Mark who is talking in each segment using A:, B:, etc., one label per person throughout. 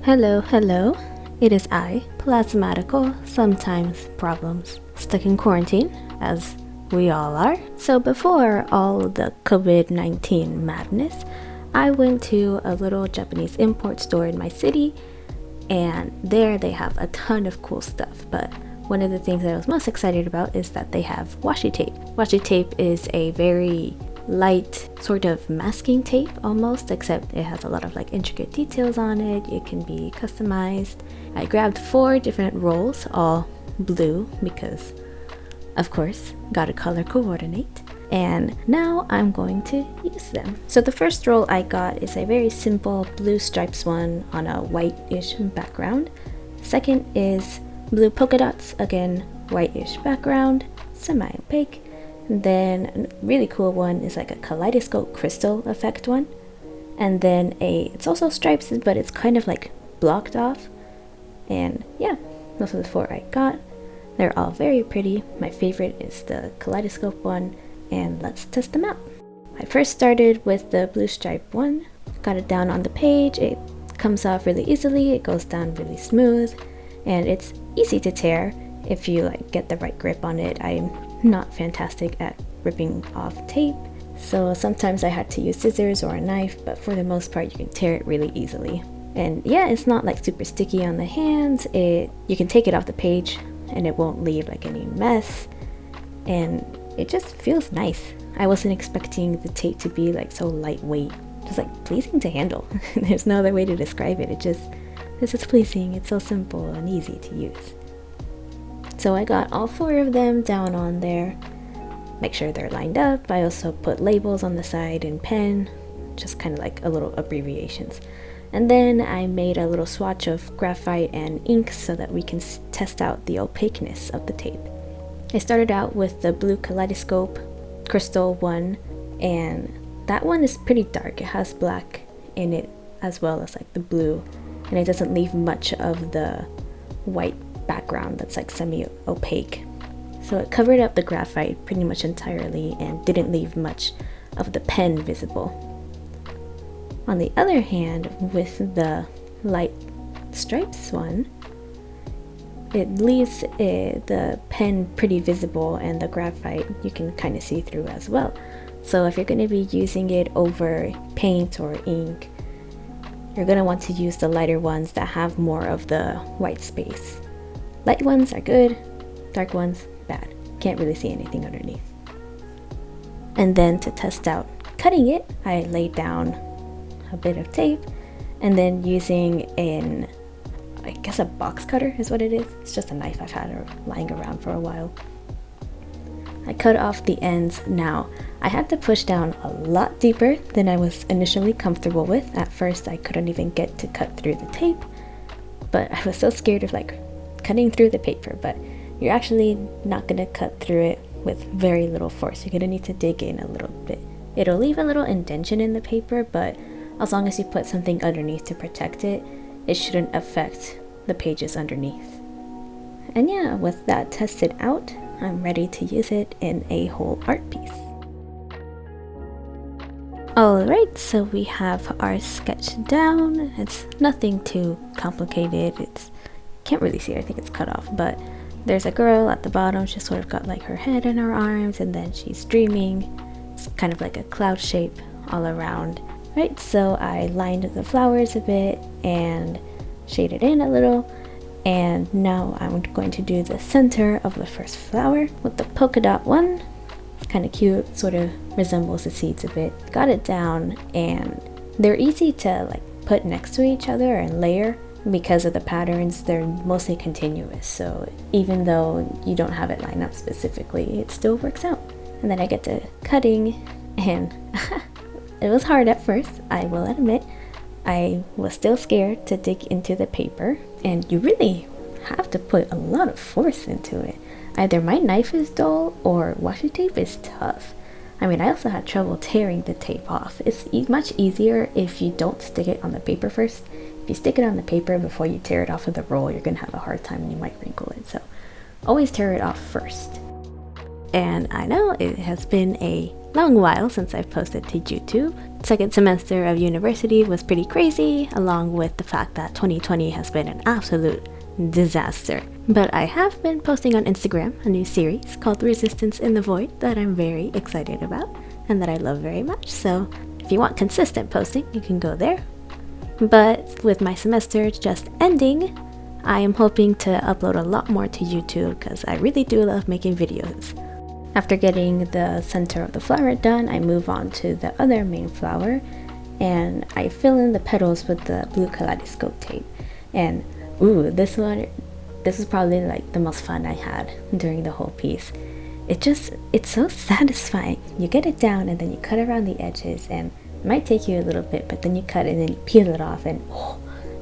A: Hello, hello. It is I, Plasmatical, sometimes problems, stuck in quarantine, as we all are. So before all the COVID-19 madness, I went to a little Japanese import store in my city, and there they have a ton of cool stuff. But one of the things that I was most excited about is that they have washi tape. Washi tape is a very light sort of masking tape almost, except it has a lot of like intricate details on it. It can be customized. I grabbed 4 different rolls, all blue because of course gotta color coordinate, and now I'm going to use them. So the first roll I got is a very simple blue stripes one on a white-ish background. Second is blue polka dots, again white-ish background, semi-opaque. Then a really cool one is like a kaleidoscope crystal effect one. And then it's also stripes, but it's kind of like blocked off. And yeah, those are the 4 I got. They're all very pretty. My favorite is the kaleidoscope one, and let's test them out. I first started with the blue stripe one, got it down on the page. It comes off really easily, it goes down really smooth, and it's easy to tear if you like get the right grip on it. I'm not fantastic at ripping off tape, so sometimes I had to use scissors or a knife, but for the most part you can tear it really easily. And yeah, it's not like super sticky on the hands. You can take it off the page and it won't leave like any mess, and it just feels nice. I wasn't expecting the tape to be like so lightweight, just like pleasing to handle. There's no other way to describe it. This is pleasing. It's so simple and easy to use. So I got all 4 of them down on there. Make sure they're lined up. I also put labels on the side in pen, just kind of like a little abbreviations. And then I made a little swatch of graphite and ink so that we can test out the opaqueness of the tape. I started out with the blue kaleidoscope crystal one, and that one is pretty dark. It has black in it as well as like the blue, and it doesn't leave much of the white background that's like semi-opaque. So it covered up the graphite pretty much entirely and didn't leave much of the pen visible. On the other hand, with the light stripes one, it leaves the pen pretty visible, and the graphite you can kind of see through as well. So if you're going to be using it over paint or ink, you're going to want to use the lighter ones that have more of the white space. Light ones are good, dark ones, bad. Can't really see anything underneath. And then to test out cutting it, I laid down a bit of tape, and then using I guess a box cutter is what it is. It's just a knife I've had lying around for a while. I cut off the ends. Now, I had to push down a lot deeper than I was initially comfortable with. At first, I couldn't even get to cut through the tape, but I was so scared of like cutting through the paper. But you're actually not gonna cut through it with very little force. You're gonna need to dig in a little bit. It'll leave a little indentation in the paper, but as long as you put something underneath to protect it, it shouldn't affect the pages underneath. And yeah, with that tested out, I'm ready to use it in a whole art piece. Alright, so we have our sketch down. It's nothing too complicated. Can't really see it, I think it's cut off, but there's a girl at the bottom. She's sort of got like her head in her arms, and then she's dreaming. It's kind of like a cloud shape all around. Right, so I lined the flowers a bit and shaded in a little, and now I'm going to do the center of the first flower with the polka dot one. It's kind of cute, sort of resembles the seeds a bit. Got it down, and they're easy to like put next to each other and layer because of the patterns. They're mostly continuous, so even though you don't have it lined up specifically, it still works out. And then I get to cutting, and it was hard at first, I will admit. I was still scared to dig into the paper, and you really have to put a lot of force into it. Either my knife is dull or washi tape is tough. I mean, I also had trouble tearing the tape off. It's much easier if you don't stick it on the paper first. If you stick it on the paper before you tear it off of the roll, you're gonna have a hard time and you might wrinkle it. So always tear it off first. And I know it has been a long while since I've posted to YouTube. Second semester of university was pretty crazy, along with the fact that 2020 has been an absolute disaster. But I have been posting on Instagram a new series called Resistance in the Void that I'm very excited about and that I love very much. So if you want consistent posting, you can go there. But with my semester just ending, I am hoping to upload a lot more to YouTube because I really do love making videos. After getting the center of the flower done, I move on to the other main flower and I fill in the petals with the blue kaleidoscope tape. And ooh, this is probably like the most fun I had during the whole piece. It's so satisfying. You get it down and then you cut around the edges, and it might take you a little bit, but then you cut and then you peel it off, and oh,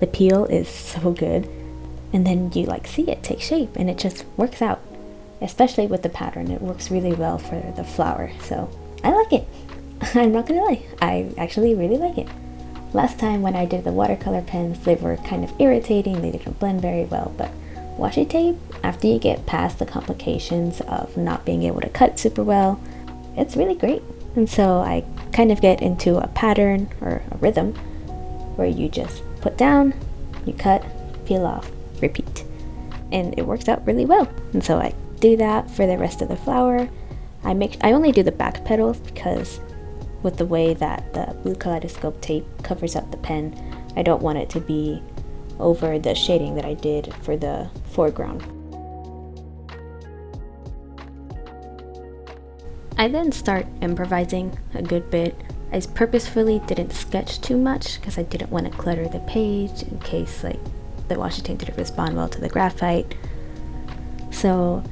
A: the peel is so good. And then you like see it take shape and it just works out. Especially with the pattern, it works really well for the flower. So I like it. I'm not gonna lie, I actually really like it. Last time when I did the watercolor pens, they were kind of irritating, they didn't blend very well, but washi tape, after you get past the complications of not being able to cut super well, it's really great. And so I kind of get into a pattern or a rhythm where you just put down, you cut, peel off, repeat. And it works out really well. And so I do that for the rest of the flower. I only do the back petals because with the way that the blue kaleidoscope tape covers up the pen, I don't want it to be over the shading that I did for the foreground. I then start improvising a good bit. I purposefully didn't sketch too much because I didn't want to clutter the page in case like the washi tape didn't respond well to the graphite. So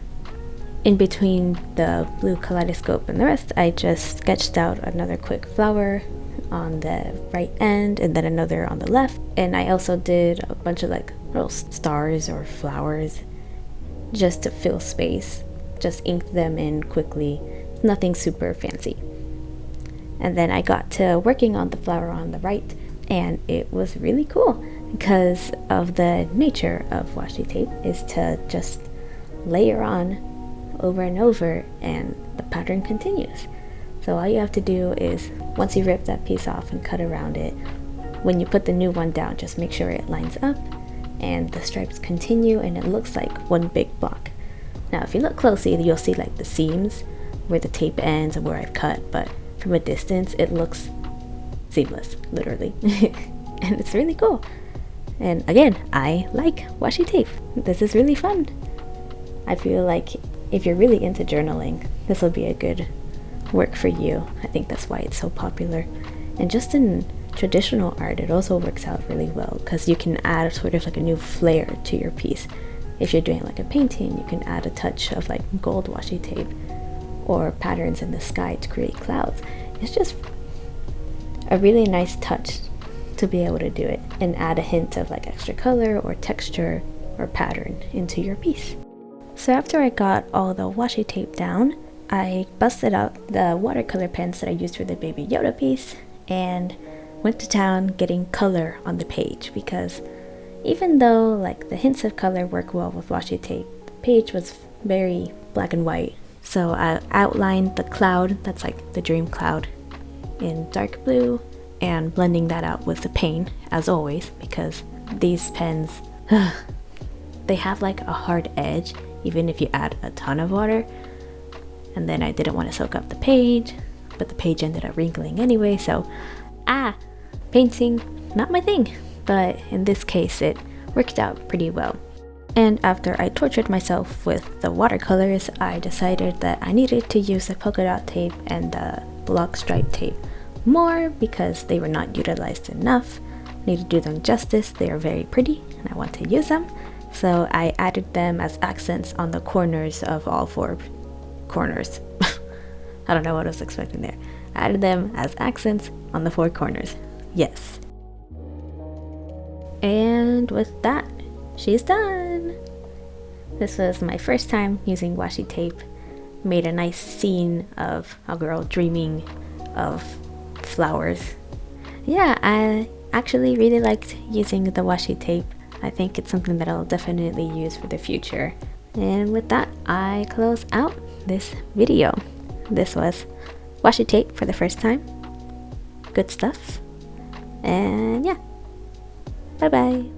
A: in between the blue kaleidoscope and the rest, I just sketched out another quick flower on the right end and then another on the left. And I also did a bunch of like little stars or flowers just to fill space. Just inked them in quickly, nothing super fancy. And then I got to working on the flower on the right, and it was really cool because of the nature of washi tape is to just layer on over and over and the pattern continues. So all you have to do is once you rip that piece off and cut around it, when you put the new one down, just make sure it lines up and the stripes continue and it looks like one big block. Now if you look closely, you'll see like the seams where the tape ends and where I've cut, but from a distance it looks seamless, literally. And it's really cool. And again, I like washi tape. This is really fun. I feel like if you're really into journaling, this will be a good work for you. I think that's why it's so popular. And just in traditional art, it also works out really well because you can add sort of like a new flair to your piece. If you're doing like a painting, you can add a touch of like gold washi tape or patterns in the sky to create clouds. It's just a really nice touch to be able to do it and add a hint of like extra color or texture or pattern into your piece. So after I got all the washi tape down, I busted out the watercolor pens that I used for the Baby Yoda piece and went to town getting color on the page, because even though like the hints of color work well with washi tape, the page was very black and white. So I outlined the cloud, that's like the dream cloud, in dark blue and blending that out with the paint as always, because these pens, they have like a hard edge even if you add a ton of water. And then I didn't want to soak up the page, but the page ended up wrinkling anyway, so painting, not my thing. But in this case it worked out pretty well. And after I tortured myself with the watercolors, I decided that I needed to use the polka dot tape and the block stripe tape more because they were not utilized enough. I need to do them justice. They are very pretty and I want to use them. So I added them as accents on the corners of all four corners. I don't know what I was expecting there. I added them as accents on the four corners. Yes. And with that, she's done. This was my first time using washi tape. Made a nice scene of a girl dreaming of flowers. Yeah, I actually really liked using the washi tape. I think it's something that I'll definitely use for the future. And with that, I close out this video. This was washi tape for the first time. Good stuff. And yeah, bye bye.